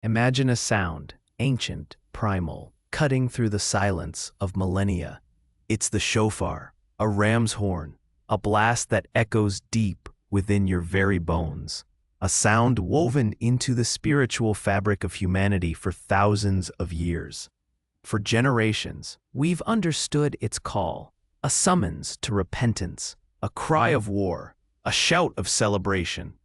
Imagine a sound, ancient, primal, cutting through the silence of millennia. It's the shofar, a ram's horn, a blast that echoes deep within your very bones, a sound woven into the spiritual fabric of humanity for thousands of years. For generations, we've understood its call, a summons to repentance, a cry of war, a shout of celebration.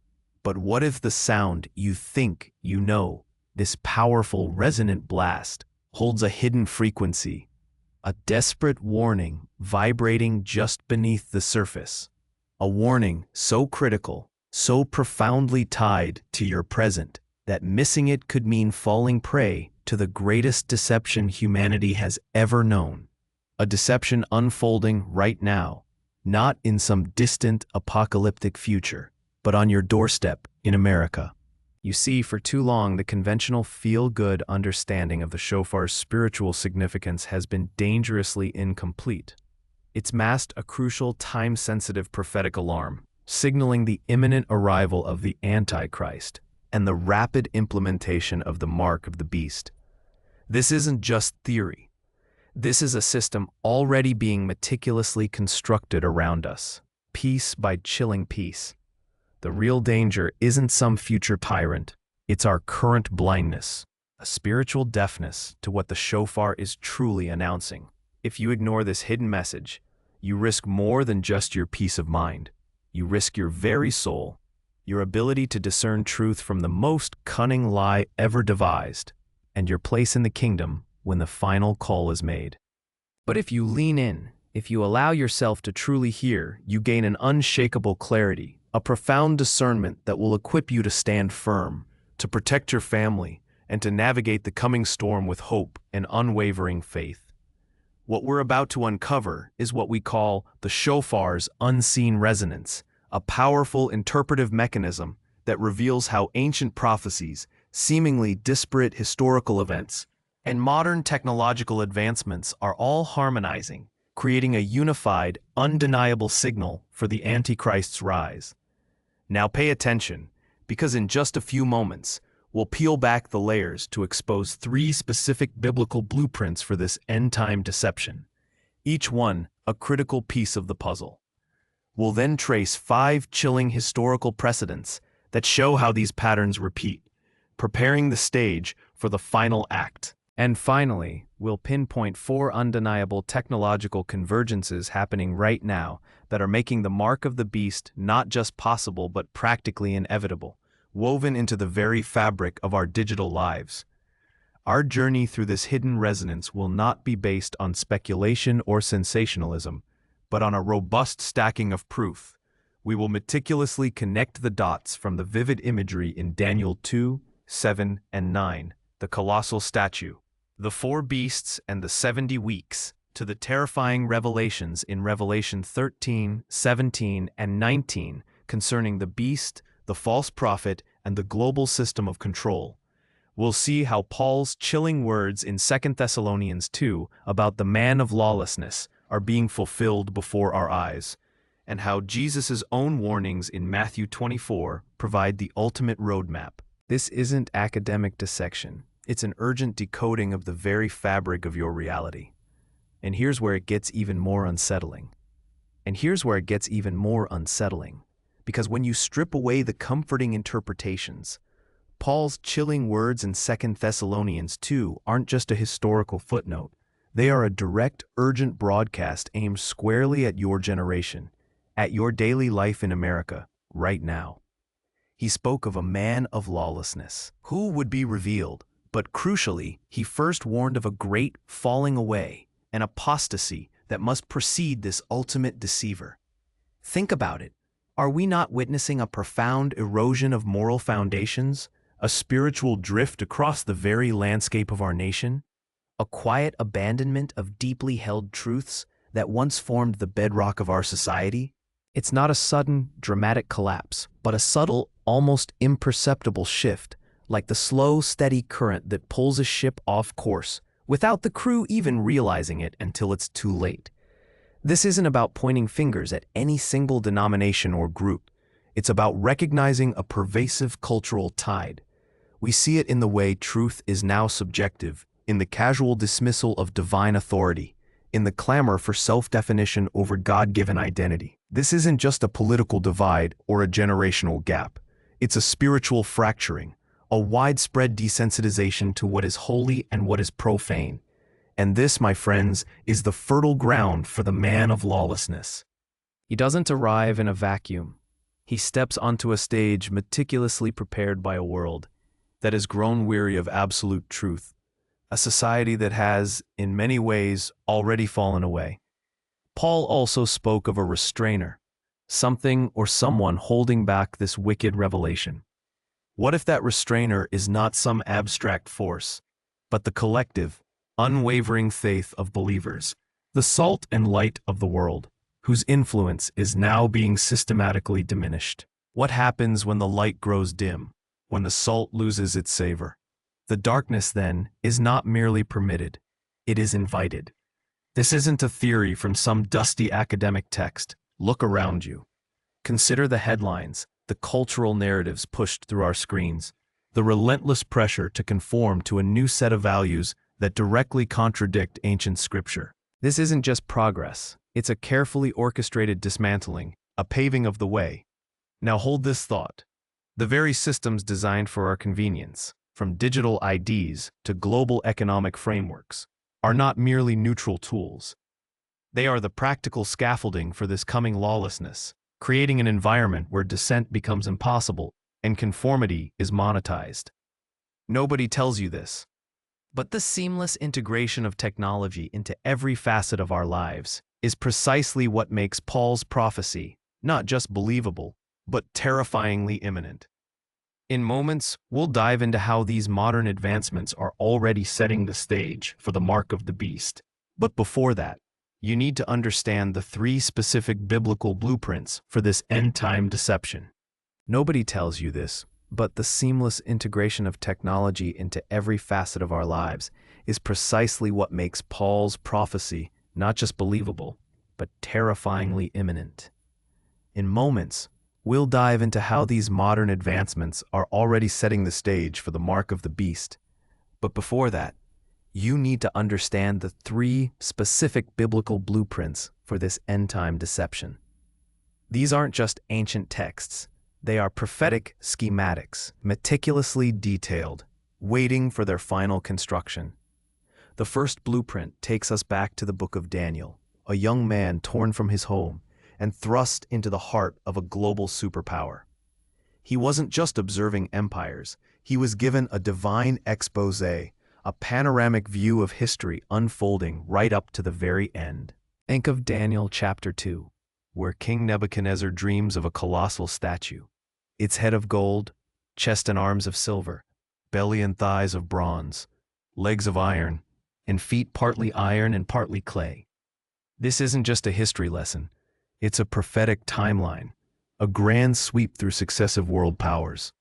But what if the sound you think you know, this powerful resonant blast, holds a hidden frequency, a desperate warning vibrating just beneath the surface? A warning so critical, so profoundly tied to your present, that missing it could mean falling prey to the greatest deception humanity has ever known. A deception unfolding right now, not in some distant apocalyptic future, but on your doorstep in America. You see, for too long, the conventional feel-good understanding of the shofar's spiritual significance has been dangerously incomplete. It's masked a crucial, time-sensitive prophetic alarm, signaling the imminent arrival of the Antichrist and the rapid implementation of the mark of the beast. This isn't just theory. This is a system already being meticulously constructed around us, piece by chilling piece. The real danger isn't some future tyrant, it's our current blindness, a spiritual deafness to what the shofar is truly announcing. If you ignore this hidden message, you risk more than just your peace of mind. You risk your very soul, your ability to discern truth from the most cunning lie ever devised, and your place in the kingdom when the final call is made. But if you lean in, if you allow yourself to truly hear, you gain an unshakable clarity, a profound discernment that will equip you to stand firm, to protect your family, and to navigate the coming storm with hope and unwavering faith. What we're about to uncover is what we call the shofar's unseen resonance, a powerful interpretive mechanism that reveals how ancient prophecies, seemingly disparate historical events, and modern technological advancements are all harmonizing, creating a unified, undeniable signal for the Antichrist's rise. Now pay attention, because in just a few moments, we'll peel back the layers to expose 3 specific biblical blueprints for this end-time deception, each one a critical piece of the puzzle. We'll then trace 5 chilling historical precedents that show how these patterns repeat, preparing the stage for the final act. And finally, we'll pinpoint 4 undeniable technological convergences happening right now that are making the mark of the beast not just possible but practically inevitable, woven into the very fabric of our digital lives. Our journey through this hidden resonance will not be based on speculation or sensationalism, but on a robust stacking of proof. We will meticulously connect the dots from the vivid imagery in Daniel 2, 7, and 9, the colossal statue, the 4 beasts and the 70 weeks, to the terrifying revelations in Revelation 13, 17, and 19 concerning the beast, the false prophet, and the global system of control. We'll see how Paul's chilling words in 2 Thessalonians 2 about the man of lawlessness are being fulfilled before our eyes, and how Jesus' own warnings in Matthew 24 provide the ultimate roadmap. This isn't academic dissection. It's an urgent decoding of the very fabric of your reality. And here's where it gets even more unsettling. Because when you strip away the comforting interpretations, Paul's chilling words in 2 Thessalonians 2 aren't just a historical footnote. They are a direct, urgent broadcast aimed squarely at your generation, at your daily life in America, right now. He spoke of a man of lawlessness, who would be revealed, but crucially, he first warned of a great falling away, an apostasy that must precede this ultimate deceiver. Think about it. Are we not witnessing a profound erosion of moral foundations, a spiritual drift across the very landscape of our nation? A quiet abandonment of deeply held truths that once formed the bedrock of our society? It's not a sudden, dramatic collapse, but a subtle, almost imperceptible shift, like the slow, steady current that pulls a ship off course, without the crew even realizing it until it's too late. This isn't about pointing fingers at any single denomination or group. It's about recognizing a pervasive cultural tide. We see it in the way truth is now subjective, in the casual dismissal of divine authority, in the clamor for self-definition over God-given identity. This isn't just a political divide or a generational gap. It's a spiritual fracturing, a widespread desensitization to what is holy and what is profane. And this, my friends, is the fertile ground for the man of lawlessness. He doesn't arrive in a vacuum. He steps onto a stage meticulously prepared by a world that has grown weary of absolute truth, a society that has, in many ways, already fallen away. Paul also spoke of a restrainer, something or someone holding back this wicked revelation. What if that restrainer is not some abstract force, but the collective, unwavering faith of believers, the salt and light of the world, whose influence is now being systematically diminished? What happens when the light grows dim, when the salt loses its savor? The darkness, then, is not merely permitted, it is invited. This isn't a theory from some dusty academic text. Look around you. Consider the headlines, the cultural narratives pushed through our screens, the relentless pressure to conform to a new set of values that directly contradict ancient scripture. This isn't just progress, it's a carefully orchestrated dismantling, a paving of the way. Now hold this thought. The very systems designed for our convenience, from digital IDs to global economic frameworks, are not merely neutral tools. They are the practical scaffolding for this coming lawlessness, creating an environment where dissent becomes impossible and conformity is monetized. Nobody tells you this, but the seamless integration of technology into every facet of our lives is precisely what makes Paul's prophecy not just believable, but terrifyingly imminent. In moments, we'll dive into how these modern advancements are already setting the stage for the mark of the beast. But before that, you need to understand the three specific biblical blueprints for this end-time deception. Nobody tells you this, but the seamless integration of technology into every facet of our lives is precisely what makes Paul's prophecy not just believable, but terrifyingly imminent. In moments, we'll dive into how these modern advancements are already setting the stage for the mark of the beast. But before that, you need to understand the three specific biblical blueprints for this end-time deception. These aren't just ancient texts. They are prophetic schematics, meticulously detailed, waiting for their final construction. The first blueprint takes us back to the book of Daniel, a young man torn from his home and thrust into the heart of a global superpower. He wasn't just observing empires, he was given a divine expose, a panoramic view of history unfolding right up to the very end. Think of Daniel chapter 2, where King Nebuchadnezzar dreams of a colossal statue, its head of gold, chest and arms of silver, belly and thighs of bronze, legs of iron, and feet partly iron and partly clay. This isn't just a history lesson. It's a prophetic timeline, a grand sweep through successive world powers.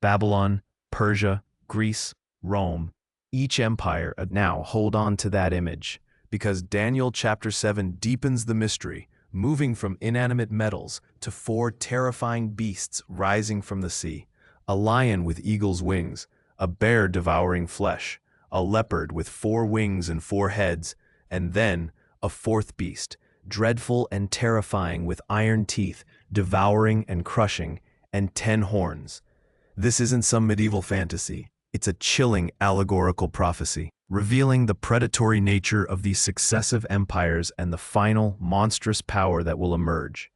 Babylon, Persia, Greece, Rome, each empire now hold on to that image, because Daniel chapter 7 deepens the mystery, moving from inanimate metals to four terrifying beasts rising from the sea: a lion with eagle's wings, a bear devouring flesh, a leopard with 4 wings and 4 heads, and then a fourth beast, dreadful and terrifying with iron teeth, devouring and crushing, and 10 horns. This isn't some medieval fantasy. It's a chilling allegorical prophecy, revealing the predatory nature of these successive empires and the final, monstrous power that will emerge.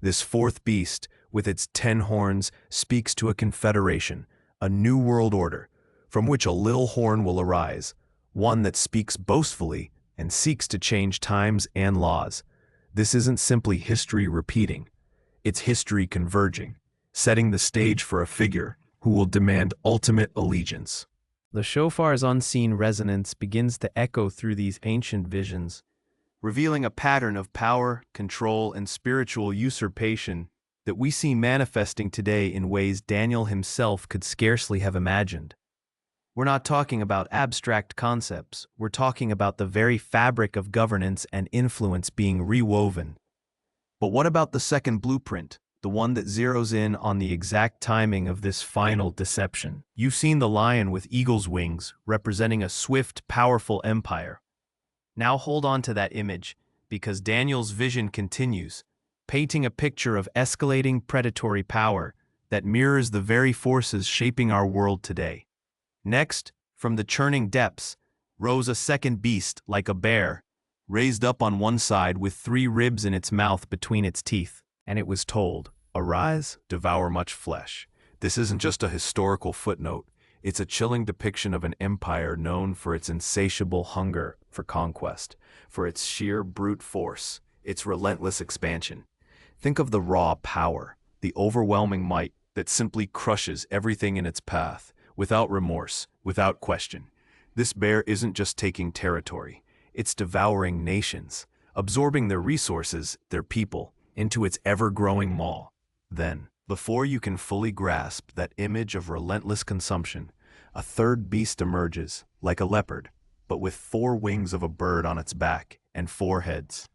This fourth beast, with its 10 horns, speaks to a confederation, a new world order, from which a little horn will arise, one that speaks boastfully and seeks to change times and laws. This isn't simply history repeating, it's history converging, setting the stage for a figure who will demand ultimate allegiance. The shofar's unseen resonance begins to echo through these ancient visions, revealing a pattern of power, control, and spiritual usurpation that we see manifesting today in ways Daniel himself could scarcely have imagined. We're not talking about abstract concepts, we're talking about the very fabric of governance and influence being rewoven. But what about the second blueprint, the one that zeroes in on the exact timing of this final deception. You've seen the lion with eagle's wings, representing a swift, powerful empire. Now hold on to that image, because Daniel's vision continues, painting a picture of escalating predatory power that mirrors the very forces shaping our world today. Next, from the churning depths, rose a second beast like a bear, raised up on one side with 3 ribs in its mouth between its teeth, and it was told, "Arise, devour much flesh." This isn't just a historical footnote, it's a chilling depiction of an empire known for its insatiable hunger for conquest, for its sheer brute force, its relentless expansion. Think of the raw power, the overwhelming might that simply crushes everything in its path, without remorse, without question. This bear isn't just taking territory, it's devouring nations, absorbing their resources, their people, into its ever-growing maw. Then, before you can fully grasp that image of relentless consumption, a third beast emerges, like a leopard, but with 4 wings of a bird on its back and 4 heads.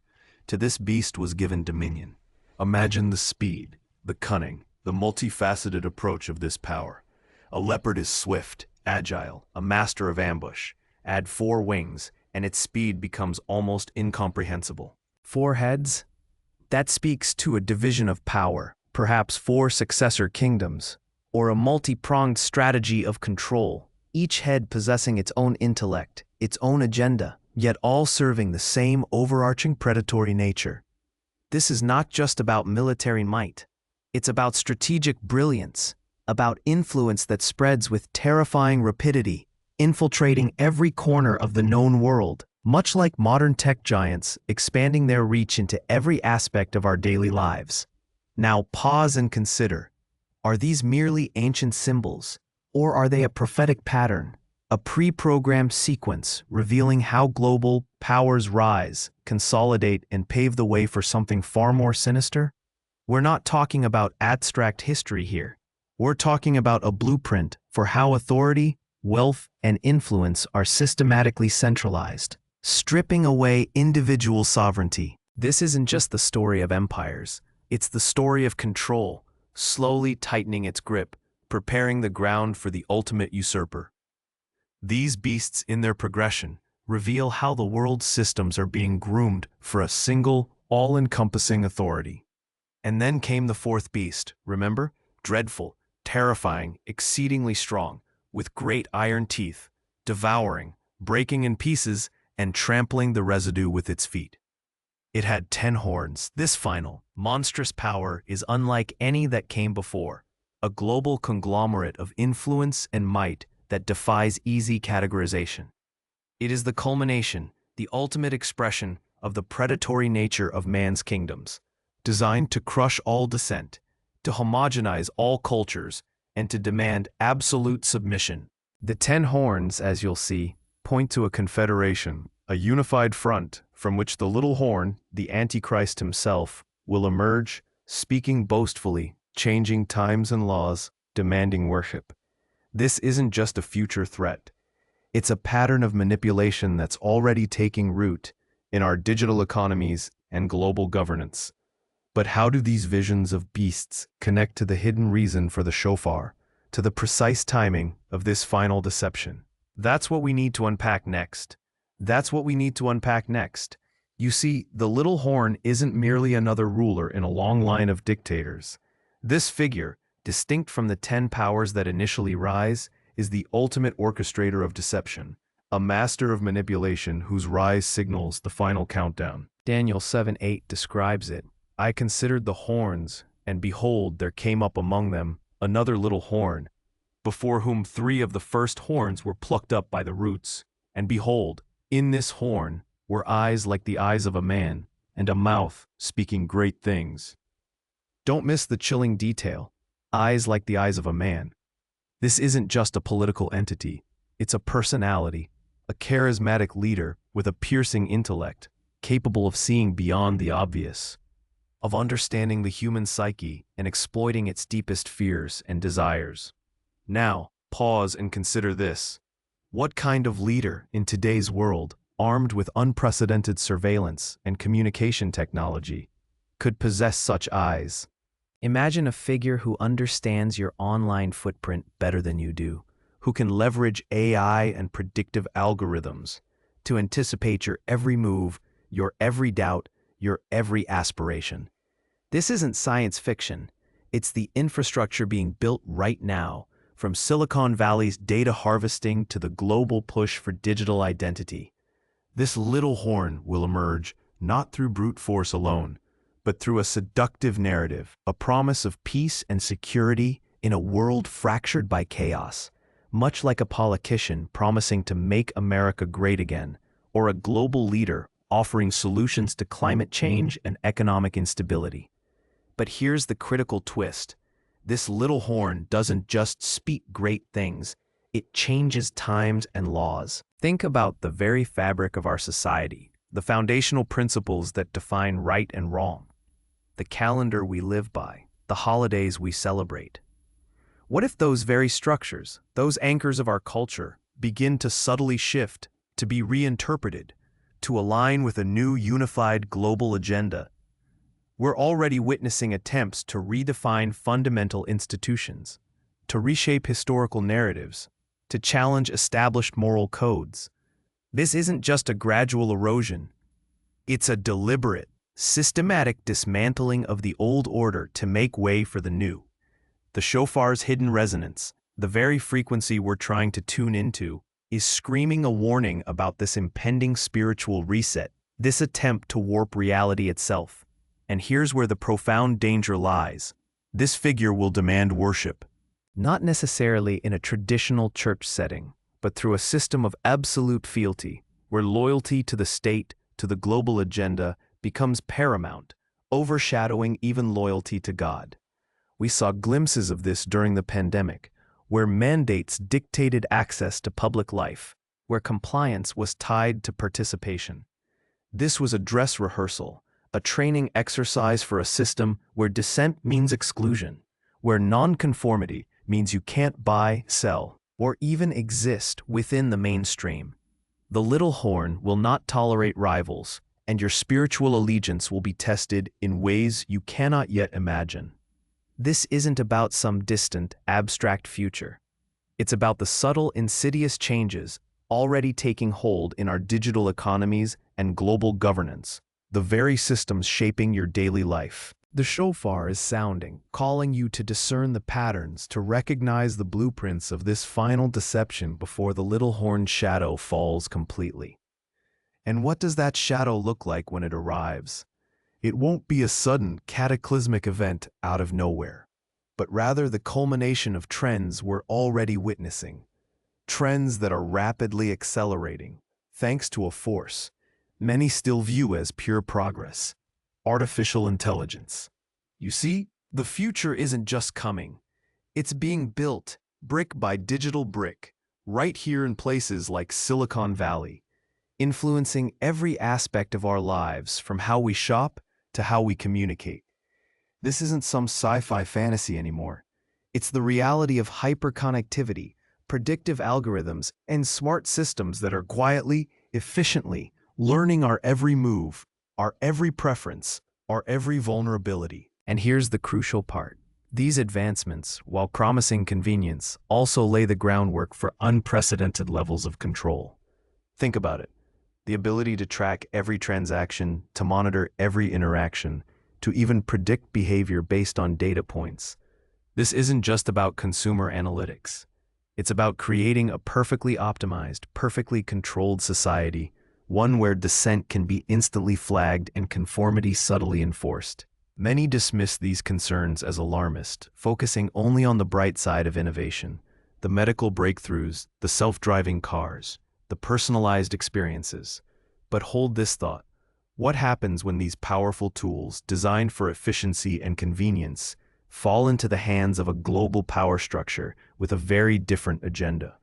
To this beast was given dominion. Imagine the speed, the cunning, the multifaceted approach of this power. A leopard is swift, agile, a master of ambush. Add 4 wings, and its speed becomes almost incomprehensible. 4 heads? That speaks to a division of power, perhaps 4 successor kingdoms, or a multi-pronged strategy of control, each head possessing its own intellect, its own agenda, yet all serving the same overarching predatory nature. This is not just about military might. It's about strategic brilliance, about influence that spreads with terrifying rapidity, infiltrating every corner of the known world, much like modern tech giants expanding their reach into every aspect of our daily lives. Now pause and consider. Are these merely ancient symbols, or are they a prophetic pattern, a pre-programmed sequence revealing how global powers rise, consolidate, and pave the way for something far more sinister? We're not talking about abstract history here. We're talking about a blueprint for how authority, wealth, and influence are systematically centralized, stripping away individual sovereignty. This isn't just the story of empires. It's the story of control, slowly tightening its grip, preparing the ground for the ultimate usurper. These beasts in their progression reveal how the world's systems are being groomed for a single, all-encompassing authority. And then came the 4th beast, remember? Dreadful, terrifying, exceedingly strong, with great iron teeth, devouring, breaking in pieces, and trampling the residue with its feet. It had 10 horns. This final, monstrous power is unlike any that came before, a global conglomerate of influence and might that defies easy categorization. It is the culmination, the ultimate expression of the predatory nature of man's kingdoms, designed to crush all dissent, to homogenize all cultures, and to demand absolute submission. The 10 horns, as you'll see, point to a confederation, a unified front from which the little horn, the Antichrist himself, will emerge, speaking boastfully, changing times and laws, demanding worship. This isn't just a future threat. It's a pattern of manipulation that's already taking root in our digital economies and global governance. But how do these visions of beasts connect to the hidden reason for the shofar, to the precise timing of this final deception? That's what we need to unpack next. You see, the little horn isn't merely another ruler in a long line of dictators. This figure, distinct from the 10 powers that initially rise, is the ultimate orchestrator of deception, a master of manipulation whose rise signals the final countdown. Daniel 7:8 describes it. I considered the horns, and behold, there came up among them another little horn, before whom 3 of the first horns were plucked up by the roots. And behold, in this horn were eyes like the eyes of a man, and a mouth speaking great things. Don't miss the chilling detail. Eyes like the eyes of a man. This isn't just a political entity. It's a personality, a charismatic leader with a piercing intellect, capable of seeing beyond the obvious, of understanding the human psyche and exploiting its deepest fears and desires. Now, pause and consider this. What kind of leader in today's world, armed with unprecedented surveillance and communication technology, could possess such eyes? Imagine a figure who understands your online footprint better than you do, who can leverage AI and predictive algorithms to anticipate your every move, your every doubt, your every aspiration. This isn't science fiction. It's the infrastructure being built right now, from Silicon Valley's data harvesting to the global push for digital identity. This little horn will emerge not through brute force alone, but through a seductive narrative, a promise of peace and security in a world fractured by chaos, much like a politician promising to make America great again, or a global leader offering solutions to climate change and economic instability. But here's the critical twist. This little horn doesn't just speak great things, it changes times and laws. Think about the very fabric of our society, the foundational principles that define right and wrong, the calendar we live by, the holidays we celebrate. What if those very structures, those anchors of our culture, begin to subtly shift, to be reinterpreted, to align with a new unified global agenda? We're already witnessing attempts to redefine fundamental institutions, to reshape historical narratives, to challenge established moral codes. This isn't just a gradual erosion, it's a deliberate, systematic dismantling of the old order to make way for the new. The shofar's hidden resonance, the very frequency we're trying to tune into, is screaming a warning about this impending spiritual reset, this attempt to warp reality itself. And here's where the profound danger lies. This figure will demand worship, not necessarily in a traditional church setting, but through a system of absolute fealty, where loyalty to the state, to the global agenda, becomes paramount, overshadowing even loyalty to God. We saw glimpses of this during the pandemic, where mandates dictated access to public life, where compliance was tied to participation. This was a dress rehearsal, a training exercise for a system where dissent means exclusion, where nonconformity means you can't buy, sell, or even exist within the mainstream. The little horn will not tolerate rivals, and your spiritual allegiance will be tested in ways you cannot yet imagine. This isn't about some distant, abstract future. It's about the subtle, insidious changes already taking hold in our digital economies and global governance, the very systems shaping your daily life. The shofar is sounding, calling you to discern the patterns, to recognize the blueprints of this final deception before the little horn's shadow falls completely. And what does that shadow look like when it arrives? It won't be a sudden, cataclysmic event out of nowhere, but rather the culmination of trends we're already witnessing. Trends that are rapidly accelerating, thanks to a force many still view as pure progress: artificial intelligence. You see, the future isn't just coming. It's being built, brick by digital brick, right here in places like Silicon Valley, influencing every aspect of our lives, from how we shop to how we communicate. This isn't some sci-fi fantasy anymore. It's the reality of hyperconnectivity, predictive algorithms, and smart systems that are quietly, efficiently learning our every move, our every preference, our every vulnerability. And here's the crucial part. These advancements, while promising convenience, also lay the groundwork for unprecedented levels of control. Think about it. The ability to track every transaction, to monitor every interaction, to even predict behavior based on data points. This isn't just about consumer analytics. It's about creating a perfectly optimized, perfectly controlled society, one where dissent can be instantly flagged and conformity subtly enforced. Many dismiss these concerns as alarmist, focusing only on the bright side of innovation, the medical breakthroughs, the self-driving cars, the personalized experiences. But hold this thought. What happens when these powerful tools, designed for efficiency and convenience, fall into the hands of a global power structure with a very different agenda?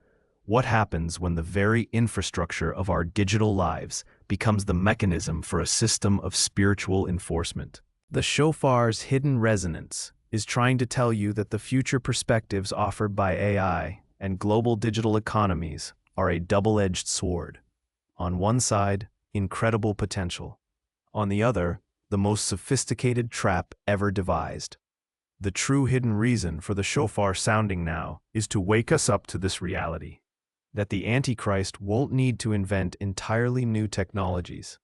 What happens when the very infrastructure of our digital lives becomes the mechanism for a system of spiritual enforcement? The shofar's hidden resonance is trying to tell you that the future perspectives offered by AI and global digital economies are a double-edged sword. On one side, incredible potential. On the other, the most sophisticated trap ever devised. The true hidden reason for the shofar sounding now is to wake us up to this reality, that the Antichrist won't need to invent entirely new technologies.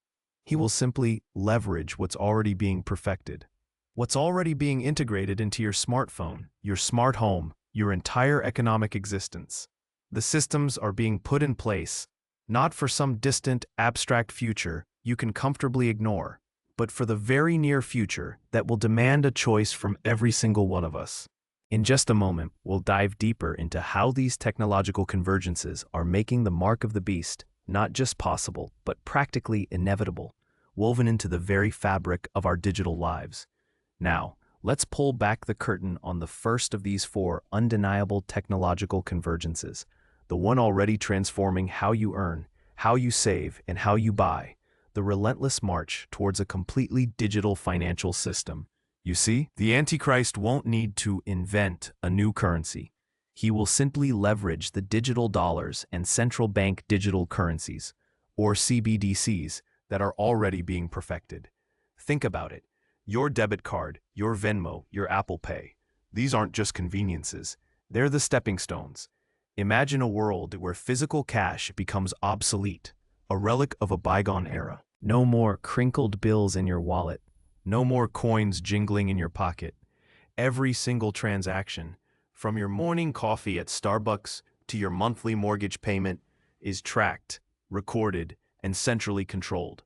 He will simply leverage what's already being perfected, what's already being integrated into your smartphone, your smart home, your entire economic existence. The systems are being put in place, not for some distant, abstract future you can comfortably ignore, but for the very near future that will demand a choice from every single one of us. In just a moment, we'll dive deeper into how these technological convergences are making the mark of the beast not just possible, but practically inevitable, woven into the very fabric of our digital lives. Now, let's pull back the curtain on the first of these four undeniable technological convergences, the one already transforming how you earn, how you save, and how you buy, the relentless march towards a completely digital financial system. You see, the Antichrist won't need to invent a new currency. He will simply leverage the digital dollars and central bank digital currencies, or CBDCs, that are already being perfected. Think about it. Your debit card, your Venmo, your Apple Pay. These aren't just conveniences. They're the stepping stones. Imagine a world where physical cash becomes obsolete, a relic of a bygone era. No more crinkled bills in your wallet. No more coins jingling in your pocket. Every single transaction, from your morning coffee at Starbucks to your monthly mortgage payment, is tracked, recorded, and centrally controlled.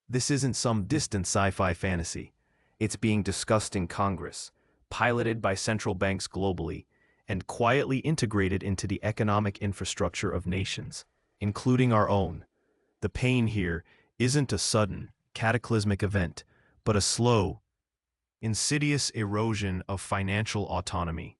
This isn't some distant sci-fi fantasy. It's being discussed in Congress, piloted by central banks globally, and quietly integrated into the economic infrastructure of nations, including our own. The pain here isn't a sudden, cataclysmic event, but a slow, insidious erosion of financial autonomy.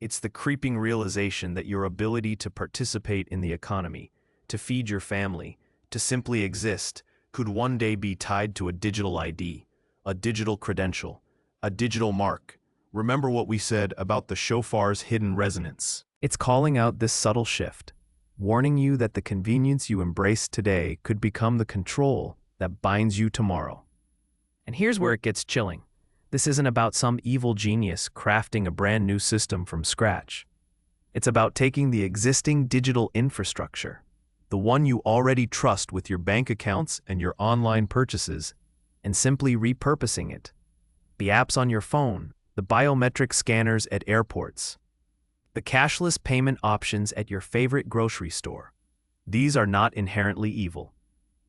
It's the creeping realization that your ability to participate in the economy, to feed your family, to simply exist, could one day be tied to a digital ID, a digital credential, a digital mark. Remember what we said about the shofar's hidden resonance. It's calling out this subtle shift, warning you that the convenience you embrace today could become the control that binds you tomorrow. And here's where it gets chilling. This isn't about some evil genius crafting a brand new system from scratch. It's about taking the existing digital infrastructure, the one you already trust with your bank accounts and your online purchases, and simply repurposing it. The apps on your phone, the biometric scanners at airports, the cashless payment options at your favorite grocery store. These are not inherently evil,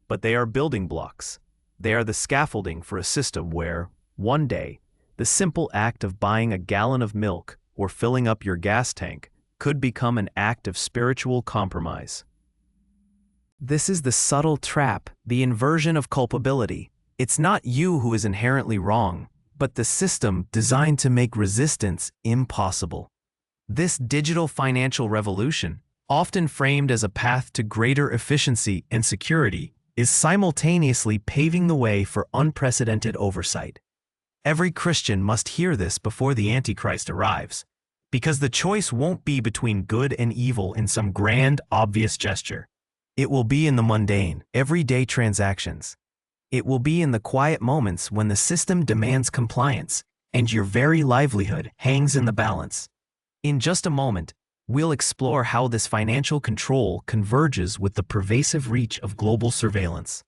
but they are building blocks. They are the scaffolding for a system where, one day, the simple act of buying a gallon of milk or filling up your gas tank could become an act of spiritual compromise. This is the subtle trap, the inversion of culpability. It's not you who is inherently wrong, but the system designed to make resistance impossible. This digital financial revolution, often framed as a path to greater efficiency and security, is simultaneously paving the way for unprecedented oversight. Every Christian must hear this before the Antichrist arrives, because the choice won't be between good and evil in some grand, obvious gesture. It will be in the mundane, everyday transactions. It will be in the quiet moments when the system demands compliance and your very livelihood hangs in the balance. In just a moment, we'll explore how this financial control converges with the pervasive reach of global surveillance,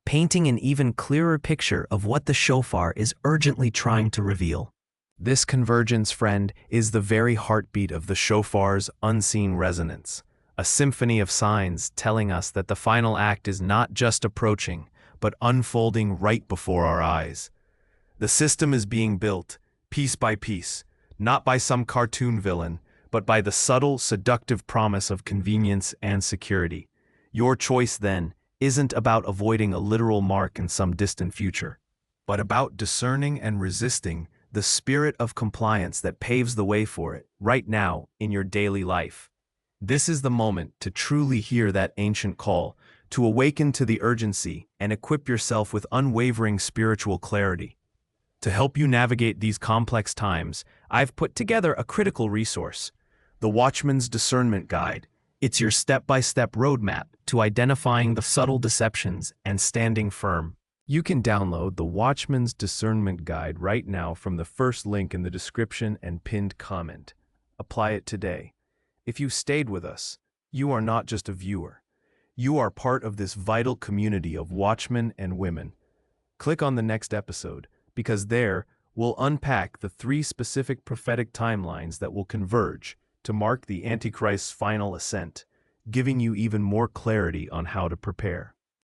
painting an even clearer picture of what the shofar is urgently trying to reveal. This convergence, friend, is the very heartbeat of the shofar's unseen resonance, a symphony of signs telling us that the final act is not just approaching, but unfolding right before our eyes. The system is being built, piece by piece, not by some cartoon villain, but by the subtle, seductive promise of convenience and security. Your choice, then, isn't about avoiding a literal mark in some distant future, but about discerning and resisting the spirit of compliance that paves the way for it right now in your daily life. This is the moment to truly hear that ancient call, to awaken to the urgency and equip yourself with unwavering spiritual clarity. To help you navigate these complex times, I've put together a critical resource, the Watchman's Discernment Guide. It's your step-by-step roadmap to identifying the subtle deceptions and standing firm. You can download the Watchman's Discernment Guide right now from the first link in the description and pinned comment. Apply it today. If you stayed with us, you are not just a viewer. You are part of this vital community of watchmen and women. Click on the next episode, because there we'll unpack the 3 specific prophetic timelines that will converge to mark the Antichrist's final ascent, giving you even more clarity on how to prepare.